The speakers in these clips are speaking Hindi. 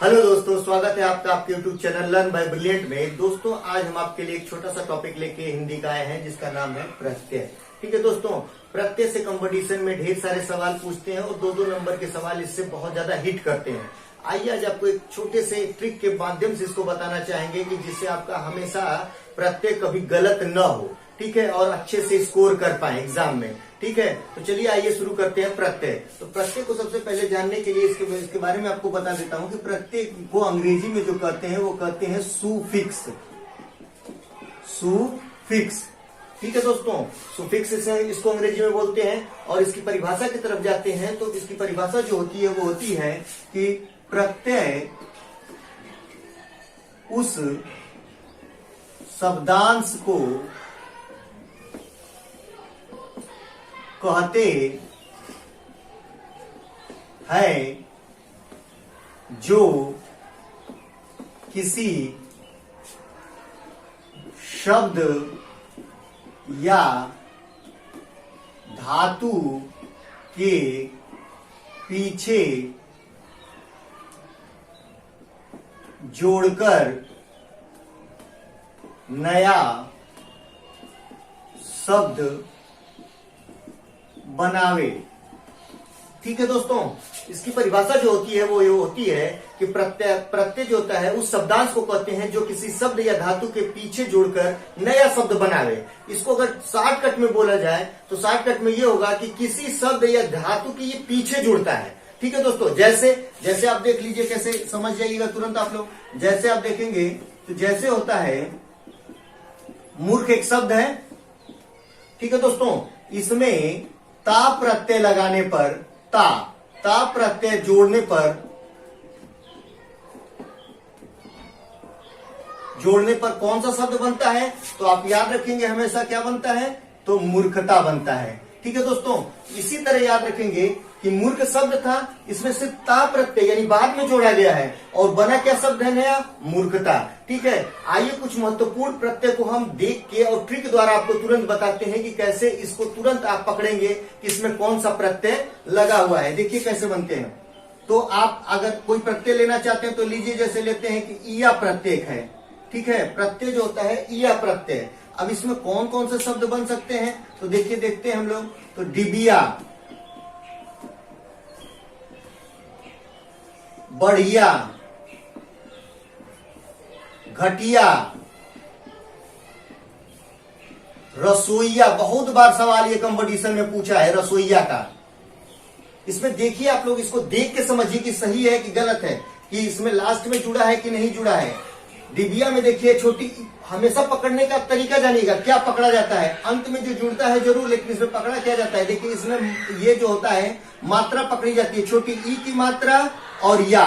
हेलो दोस्तों, स्वागत है आपका आपके YouTube channel learn by brilliant में। दोस्तों, आज हम आपके लिए एक छोटा सा टॉपिक लेके हिंदी का आए हैं जिसका नाम है प्रत्यय। ठीक है दोस्तों, प्रत्यय से कंपटीशन में ढेर सारे सवाल पूछते हैं और दो दो नंबर के सवाल इससे बहुत ज्यादा हिट करते हैं। आइए आज आपको एक छोटे से ट्रिक के माध्यम से इसको बताना चाहेंगे कि जिससे आपका हमेशा प्रत्यय कभी गलत न हो, ठीक है, और अच्छे से स्कोर कर पाए एग्जाम में। ठीक है, तो चलिए आइए शुरू करते हैं प्रत्यय। तो प्रत्यय को सबसे पहले जानने के लिए इसके बारे में आपको बता देता हूं कि प्रत्यय को अंग्रेजी में जो कहते हैं वो कहते हैं सुफिक्स। सुफिक्स, ठीक है दोस्तों, सुफिक्स इसको अंग्रेजी में बोलते हैं। और इसकी परिभाषा की तरफ जाते हैं तो इसकी परिभाषा जो होती है वो होती है कि प्रत्यय उस शब्दांश को कहते हैं जो किसी शब्द या धातु के पीछे जोड़कर नया शब्द बनावे। ठीक है दोस्तों, इसकी परिभाषा जो होती है वो ये होती है कि प्रत्यय जो होता है उस शब्दांश को कहते हैं जो किसी शब्द या धातु के पीछे जोड़कर नया शब्द बनावे। इसको अगर शॉर्टकट में बोला जाए तो शॉर्टकट में ये होगा कि किसी शब्द या धातु के ये पीछे जुड़ता है। ठीक है दोस्तों, जैसे आप देख लीजिए, कैसे समझ जाइएगा तुरंत आप लोग। जैसे आप देखेंगे तो जैसे होता है मूर्ख एक शब्द है, ठीक है दोस्तों, इसमें ता प्रत्यय लगाने पर ता प्रत्यय जोड़ने पर कौन सा शब्द बनता है? तो आप याद रखेंगे हमेशा क्या बनता है? तो मूर्खता बनता है। ठीक है दोस्तों, इसी तरह याद रखेंगे कि मूर्ख शब्द था, इसमें सिर्फ ता प्रत्यय यानी बाद में जोड़ा गया है और बना क्या शब्द है? नया, मूर्खता। ठीक है, आइए कुछ महत्वपूर्ण प्रत्यय को हम देख के और ट्रिक द्वारा आपको तुरंत बताते हैं कि कैसे इसको तुरंत आप पकड़ेंगे कि इसमें कौन सा प्रत्यय लगा हुआ है। देखिए कैसे बनते हैं। तो आप अगर कोई प्रत्यय लेना चाहते हैं तो लीजिए, जैसे लेते हैं कि ईया प्रत्यय है। ठीक है, प्रत्यय जो होता है ईया प्रत्यय। अब इसमें कौन कौन से शब्द बन सकते हैं? तो देखिए देखते हैं हम लोग। तो डिबिया, बढ़िया, घटिया, रसोईया। बहुत बार सवाल ये कंपटीशन में पूछा है रसोईया का। इसमें देखिए आप लोग, इसको देख के समझिए कि सही है कि गलत है, कि इसमें लास्ट में जुड़ा है कि नहीं जुड़ा है। डिबिया में देखिए छोटी, हमेशा पकड़ने का तरीका जानिएगा क्या पकड़ा जाता है। अंत में जो जुड़ता है जरूर, लेकिन इसमें पकड़ा क्या जाता है? देखिए इसमें ये जो होता है मात्रा पकड़ी जाती है, छोटी ई की मात्रा और या।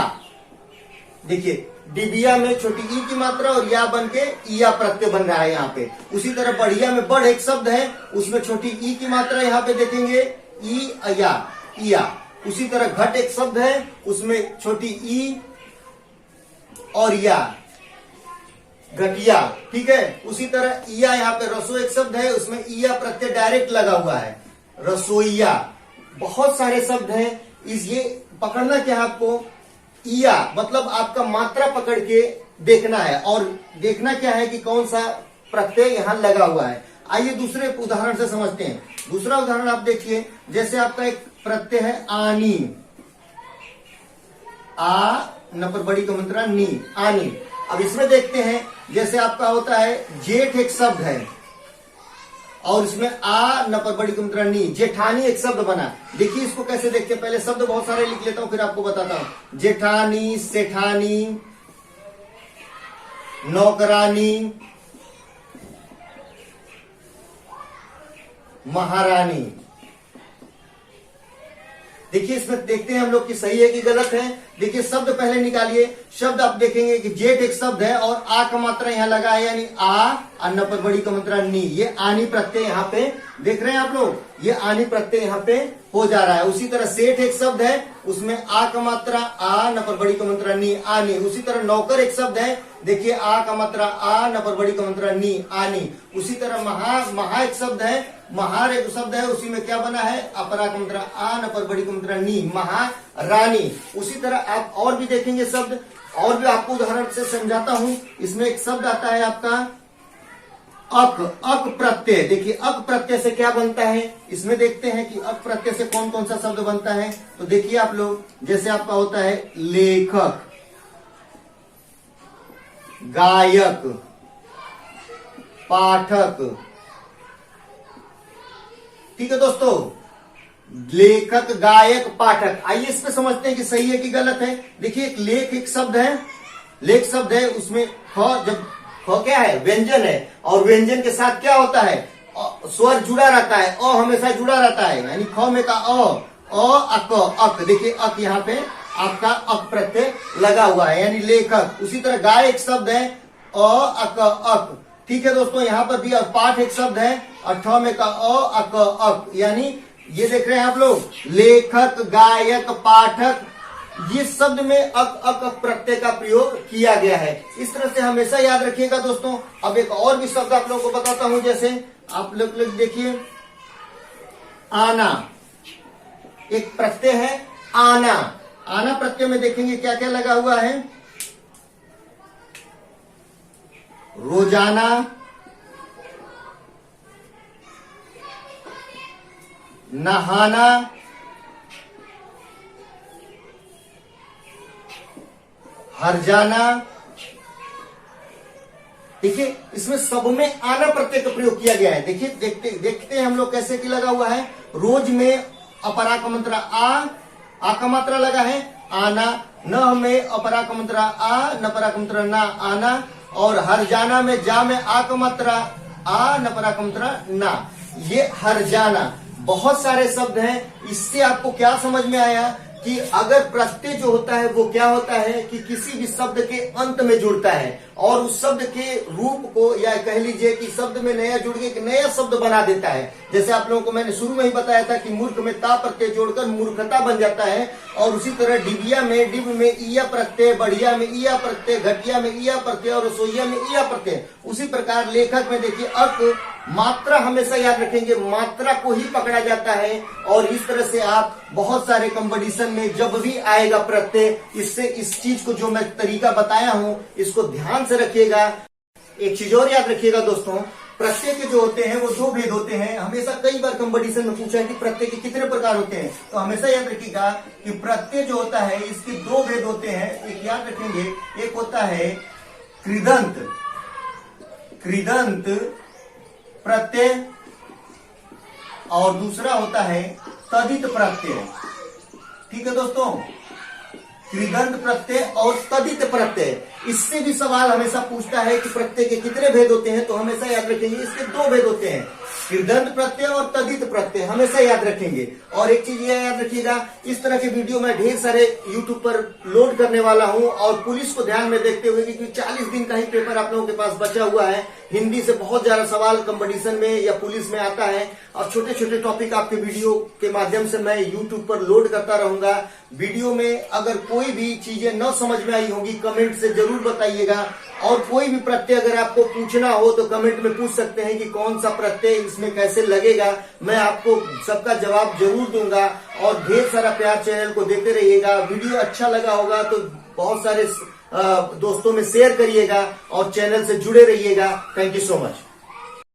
देखिए डिबिया में छोटी ई की मात्रा और या बन के ईया प्रत्यय बन रहा है यहाँ पे। उसी तरह बढ़िया में बढ़ एक शब्द है, उसमें छोटी ई की मात्रा यहाँ पे देखेंगे ई या इया। उसी तरह घट एक शब्द है, उसमें छोटी ई और या, घटिया। ठीक है, उसी तरह ईया यहाँ पे रसो एक शब्द है, उसमें ईया प्रत्यय डायरेक्ट लगा हुआ है, रसोईया। बहुत सारे शब्द हैं, ये पकड़ना क्या है आपको? ईया मतलब आपका मात्रा पकड़ के देखना है और देखना क्या है कि कौन सा प्रत्यय यहाँ लगा हुआ है। आइए दूसरे उदाहरण से समझते हैं। दूसरा उदाहरण आप देखिए, जैसे आपका एक प्रत्यय है आनी, आ न पर बड़ी का मंत्रा नी, आनी। अब इसमें देखते हैं, जैसे आपका होता है जेठ एक शब्द है और इसमें आ न पर बड़ी कुंतरा नी, जेठानी एक शब्द बना। देखिए इसको कैसे देखते हैं, पहले शब्द बहुत सारे लिख लेता हूं फिर आपको बताता हूं। जेठानी, सेठानी, नौकरानी, महारानी। देखिए इसमें देखते हैं हम लोग कि सही है कि गलत है। देखिए शब्द पहले निकालिए। शब्द आप देखेंगे कि जेठ एक शब्द है और आ का मात्रा यहां लगा है, यानी आ और न पर बड़ी का मात्रा नी, ये आनी प्रत्यय यहाँ पे देख रहे हैं आप लोग, ये आनी प्रत्यय यहाँ पे हो जा रहा है। उसी तरह सेठ एक शब्द है, उसमें आ का मात्रा आ, न पर बड़ी का मात्रा नी, आनी। उसी तरह नौकर एक शब्द है, देखिए आ का मात्रा आ, न पर बड़ी का मात्रा नी, आनी। उसी तरह महा एक शब्द है, महार एक शब्द है, उसी में क्या बना है, अपरा का मात्रा आ, न पर बड़ी का मात्रा नी, महारानी। उसी तरह आप और भी देखेंगे शब्द, और भी आपको उदाहरण से समझाता हूं। इसमें एक शब्द आता है आपका अक प्रत्यय। देखिए अक प्रत्यय से क्या बनता है, इसमें देखते हैं कि अक प्रत्यय से कौन कौन सा शब्द बनता है। तो देखिए आप लोग, जैसे आपका होता है लेखक, गायक, पाठक। ठीक है दोस्तों, लेखक, गायक, पाठक। आइए इस पे समझते हैं कि सही है कि गलत है। देखिए एक लेख एक शब्द है, लेख शब्द है, उसमें जब क्या है, व्यंजन है, और व्यंजन के साथ क्या होता है, स्वर जुड़ा रहता है, अ हमेशा जुड़ा रहता है, यानी ख में का अक। देखिए अक यहाँ पे आपका अक प्रत्यय लगा हुआ है, यानी लेखक। उसी तरह गाय एक शब्द है, अक। ठीक है दोस्तों, यहाँ पर भी पाठ एक शब्द है, और ठ में का अक, यानी ये देख रहे हैं आप लोग, लेखक, गायक, पाठक, ये शब्द में अक प्रत्यय का प्रयोग किया गया है। इस तरह से हमेशा याद रखिएगा दोस्तों। अब एक और भी शब्द आप लोगों को बताता हूं, जैसे आप लोग देखिए आना एक प्रत्यय है, आना। आना प्रत्यय में देखेंगे क्या क्या लगा हुआ है, रोजाना, नहाना, हर जाना। देखिए इसमें सब में आना प्रत्यय का प्रयोग किया गया है। देखिए देखते हैं हम लोग कैसे कि लगा हुआ है, रोज में अपरा का मात्रा आ का मात्रा लगा है, आना। न में अपरा का मात्रा आ, न परा का मात्रा ना, आना। और हर जाना में जा में आ का मात्रा आ, न परा का मात्रा ना, ये हर जाना। बहुत सारे शब्द हैं। इससे आपको क्या समझ में आया कि अगर प्रत्यय जो होता है वो क्या होता है कि किसी भी शब्द के अंत में जुड़ता है और उस शब्द के रूप को, या कह लीजिए कि शब्द में नया जुड़ के एक नया शब्द बना देता है। जैसे आप लोगों को मैंने शुरू में ही बताया था कि मूर्ख में ता प्रत्यय जोड़कर मूर्खता बन जाता है। और उसी तरह डिबिया में डिब में ईया प्रत्यय, बढ़िया में ईया प्रत्यय, घटिया में ईया प्रत्यय और रसोईया में ईया प्रत्यय। उसी प्रकार लेखक में देखिए अक, मात्रा हमेशा याद रखेंगे, मात्रा को ही पकड़ा जाता है। और इस तरह से आप बहुत सारे कंपटीशन में जब भी आएगा प्रत्यय, इससे इस चीज को जो मैं तरीका बताया हूं इसको ध्यान से रखिएगा। एक चीज और याद रखिएगा दोस्तों, प्रत्यय के जो होते हैं वो दो भेद होते हैं। हमेशा कई बार कंपटीशन में पूछा है कि प्रत्यय के कितने प्रकार होते हैं, तो हमेशा याद रखिएगा कि प्रत्यय जो होता है इसके दो भेद होते हैं। एक याद रखेंगे, एक होता है कृदंत प्रत्यय, और दूसरा होता है तदित प्रत्यय। ठीक है दोस्तों, कृदंत प्रत्यय और तदित प्रत्यय। इससे भी सवाल हमेशा पूछता है कि प्रत्यय के कितने भेद होते हैं, तो हमेशा याद रखेंगे इसके दो भेद होते हैं, कृदंत प्रत्यय और तदित प्रत्यय, हमेशा याद रखेंगे। और एक चीज ये याद रखिएगा, इस तरह के वीडियो मैं ढेर सारे यूट्यूब पर लोड करने वाला हूं। और पुलिस को ध्यान में देखते हुए, क्योंकि 40 दिन का ही पेपर आप लोगों के पास बचा हुआ है, हिंदी से बहुत ज्यादा सवाल कंपटीशन में या पुलिस में आता है, और छोटे छोटे टॉपिक आपके वीडियो के माध्यम से मैं यूट्यूब पर लोड करता रहूंगा। वीडियो में अगर कोई भी चीजें न समझ में आई होंगी कमेंट से जरूर बताइएगा। और कोई भी प्रत्यय अगर आपको पूछना हो तो कमेंट में पूछ सकते हैं कि कौन सा प्रत्यय इसमें कैसे लगेगा, मैं आपको सबका जवाब जरूर दूंगा। और ढेर सारा प्यार चैनल को देते रहिएगा। वीडियो अच्छा लगा होगा तो बहुत सारे दोस्तों में शेयर करिएगा और चैनल से जुड़े रहिएगा। Thank you so much.